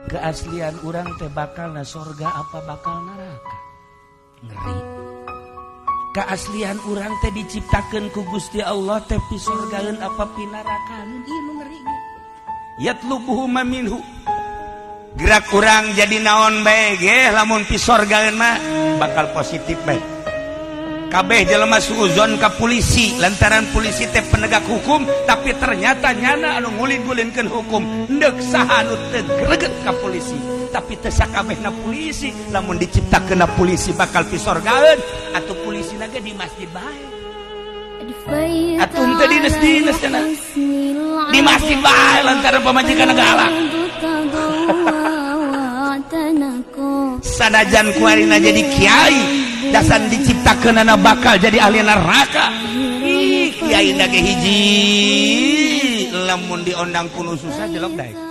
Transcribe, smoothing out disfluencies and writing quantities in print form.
keaslian urang teh bakal na sorga apa bakal neraka. Ngeri. Keaslian urang teh diciptakeun ku Gusti Allah teh pi sorgaeun apa pi narakaeun. Ieu nu ngeri ge. Yatlubuhu minhu. Gerak urang jadi naon bae ge lamun pi sorgaeun mah bakal positif bae. Kabeh jelema suuzon ka polisi lantaran polisi teh penegak hukum tapi ternyata nyana anu ngulin-ngulinkeun hukum neuk saha anu teu greget ka polisi tapi teu sakabehna polisi lamun diciptakeunna polisi bakal pi sorgaeun atuh polisina ge di masjid bae atuh teu dines-dines cenah di masjid bae lantaran pamajikanna galak sanajan kuarina jadi kiai dasan diciptakeunana bakal jadi ahli neraka. Ih, kiai na ge hiji lamun diondang kuno susah jelek daek.